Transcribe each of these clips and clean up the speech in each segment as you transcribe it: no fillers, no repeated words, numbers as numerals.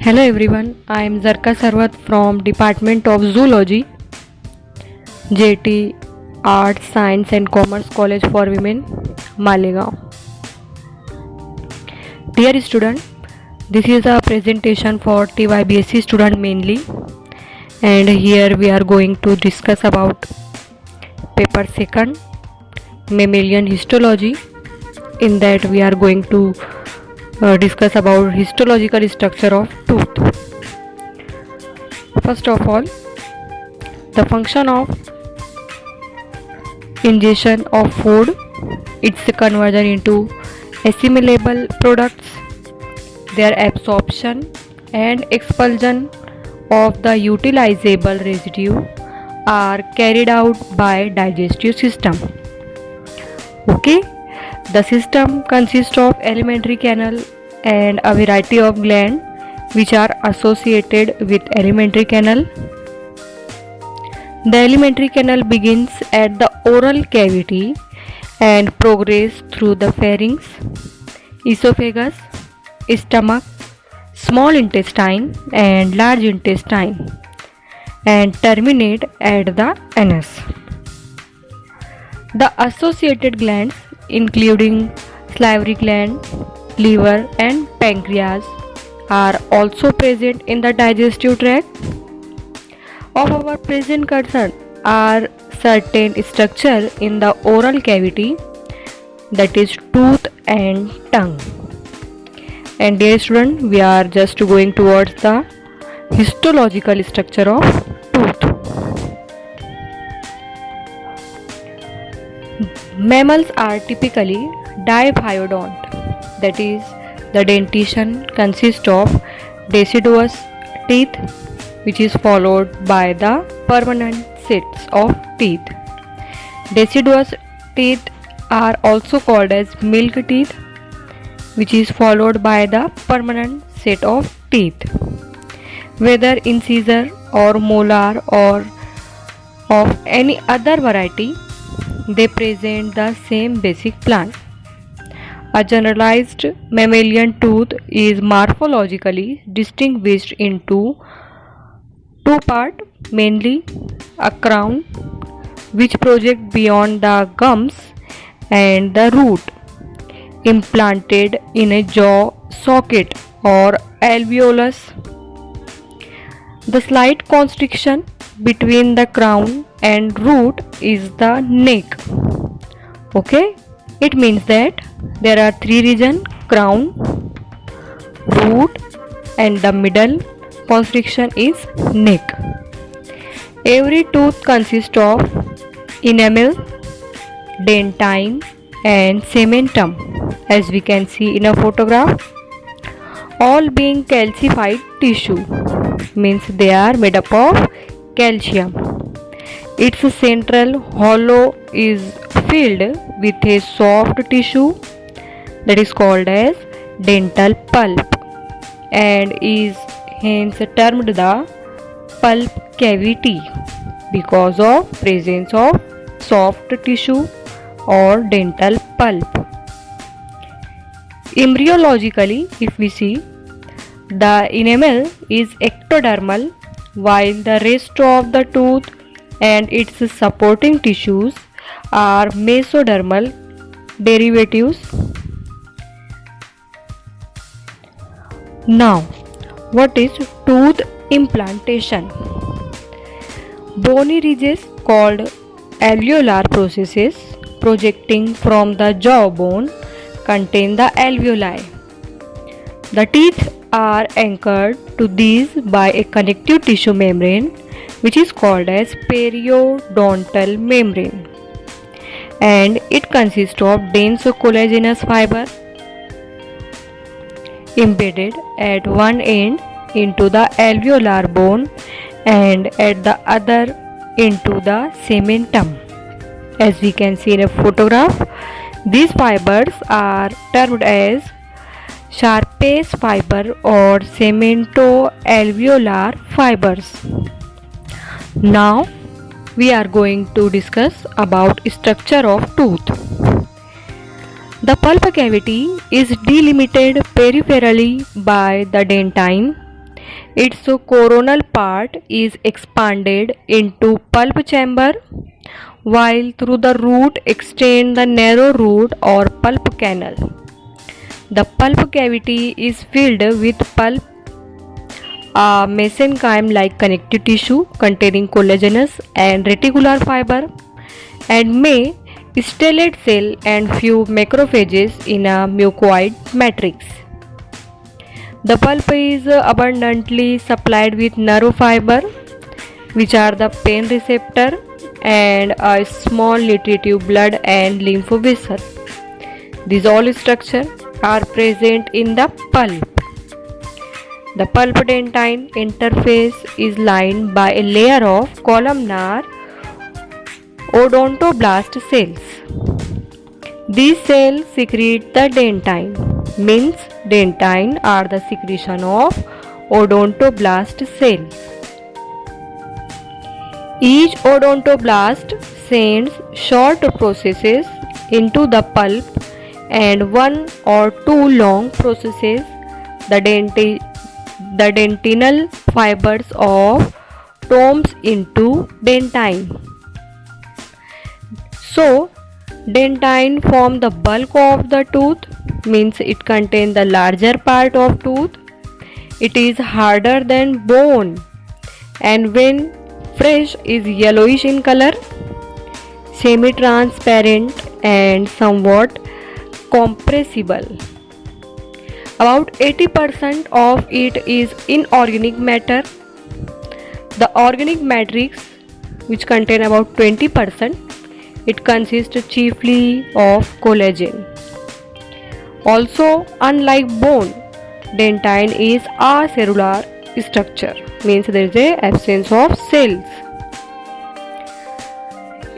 Hello everyone, I am Zarka Sarwat from Department of Zoology, JT Arts, Science and Commerce College for Women, Malegaon. Dear student, this is a presentation for TYBSc student mainly, and here we are going to discuss about paper second, mammalian histology. In that we are going to discuss about histological structure of tooth. First of all, the function of ingestion of food, its conversion into assimilable products, their absorption and expulsion of the utilizable residue are carried out by digestive system. Okay. The system consists of alimentary canal and a variety of glands which are associated with alimentary canal. The alimentary canal begins at the oral cavity and progresses through the pharynx, esophagus, stomach, small intestine and large intestine and terminate at the anus. The associated glands including salivary gland, liver and pancreas are also present in the digestive tract. Of our present concern are certain structure in the oral cavity, that is tooth and tongue. And dear student, we are just going towards the histological structure of tooth. Mammals are typically diphyodont, that is, the dentition consists of deciduous teeth which is followed by the permanent sets of teeth. Deciduous teeth are also called as milk teeth, which is followed by the permanent set of teeth. Whether incisor or molar or of any other variety, they present the same basic plan. A generalized mammalian tooth is morphologically distinguished into two parts, mainly a crown which projects beyond the gums and the root implanted in a jaw socket or alveolus. The slight constriction between the crown and root is the neck. Okay, it means that there are three regions: crown, root and the middle constriction is neck. Every tooth consists of enamel, dentine and cementum, as we can see in a photograph, all being calcified tissue, means they are made up of calcium. Its central hollow is filled with a soft tissue that is called as dental pulp and is hence termed the pulp cavity because of presence of soft tissue or dental pulp. Embryologically, if we see, the enamel is ectodermal while the rest of the tooth and its supporting tissues are mesodermal derivatives. Now, what is tooth implantation? Bony ridges called alveolar processes projecting from the jawbone contain the alveoli. The teeth are anchored to these by a connective tissue membrane which is called as periodontal membrane, and it consists of dense collagenous fiber embedded at one end into the alveolar bone and at the other into the cementum. As we can see in a photograph, these fibers are termed as Sharp's fiber or cemento-alveolar fibers. Now we are going to discuss about structure of tooth. The pulp cavity is delimited peripherally by the dentine Its coronal part is expanded into pulp chamber, while through the root extend the narrow root or pulp canal. The pulp cavity is filled with pulp, a mesenchyme-like connective tissue containing collagenous and reticular fiber, and may stellate cell and few macrophages in a mucoid matrix. The pulp is abundantly supplied with nerve fiber, which are the pain receptor, and a small nutritive blood and lymph vessel. These all structures are present in the pulp. The pulp-dentine interface is lined by a layer of columnar odontoblast cells. These cells secrete the dentine, means dentine are the secretion of odontoblast cells. Each odontoblast sends short processes into the pulp and one or two long processes, the dentinal fibers of tomes into dentine. So, dentine form the bulk of the tooth, means it contains the larger part of tooth. It is harder than bone, and when fresh is yellowish in color, semi-transparent and somewhat compressible. About 80% of it is inorganic matter. The organic matrix, which contain about 20%, it consists chiefly of collagen. Also, unlike bone, dentine is acellular structure, means there is a absence of cells.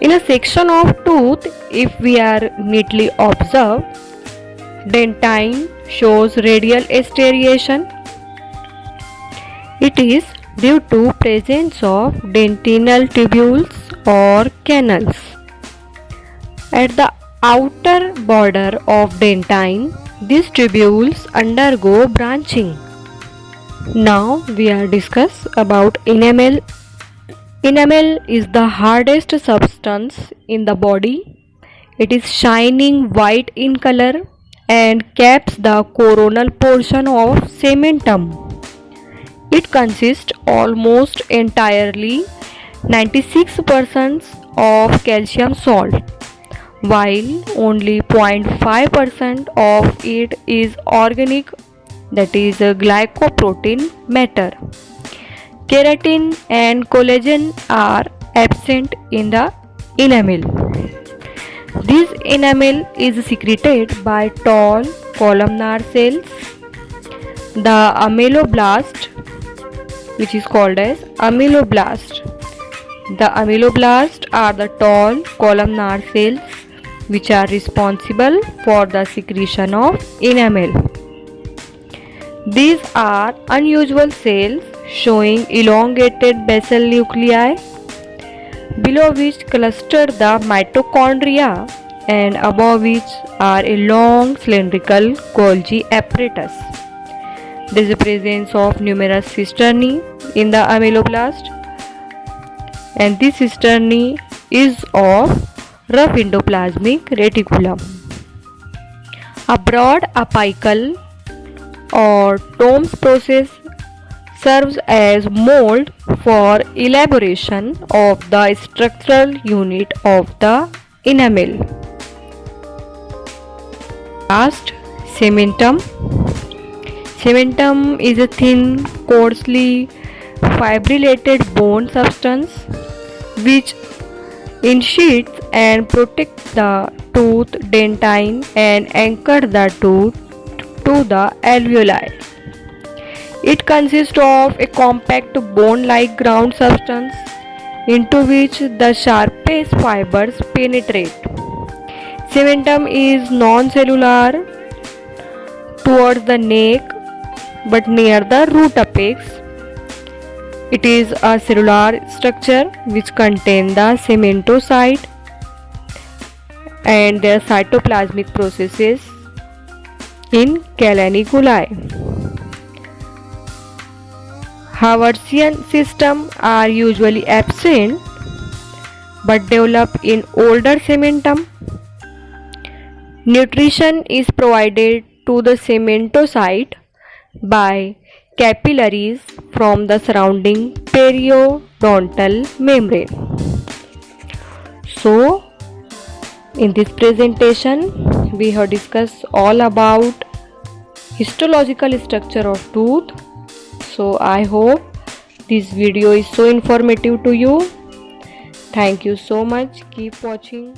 In a section of tooth, if we are neatly observed, dentine shows radial striation. It is due to presence of dentinal tubules or canals. At the outer border of dentine, these tubules undergo branching. Now we are discuss about enamel. Enamel is the hardest substance in the body. It is shining white in color and caps the coronal portion of cementum. It consists almost entirely 96% of calcium salt, while only 0.5% of it is organic, that is glycoprotein matter. Keratin and collagen are absent in the enamel. This enamel is secreted by tall columnar cells. The ameloblast, which is called as ameloblast. The ameloblast are the tall columnar cells which are responsible for the secretion of enamel. These are unusual cells showing elongated basal nuclei, below which cluster the mitochondria and above which are a long cylindrical Golgi apparatus. There is a presence of numerous cisternae in the ameloblast, and this cisternae is of rough endoplasmic reticulum. A broad apical or tomes process serves as mold for elaboration of the structural unit of the enamel. Last, cementum. Cementum is a thin, coarsely fibrillated bone substance which ensheathes and protects the tooth dentine and anchor the tooth to the alveoli. It consists of a compact bone-like ground substance into which the sharpest fibers penetrate. Cementum is non-cellular towards the neck but near the root apex. It is a cellular structure which contains the cementocyte and their cytoplasmic processes in caliculi. Haversian systems are usually absent but develop in older cementum. Nutrition is provided to the cementocyte by capillaries from the surrounding periodontal membrane. So, in this presentation, we have discussed all about histological structure of tooth. So, I hope this video is so informative to you. Thank you so much. Keep watching.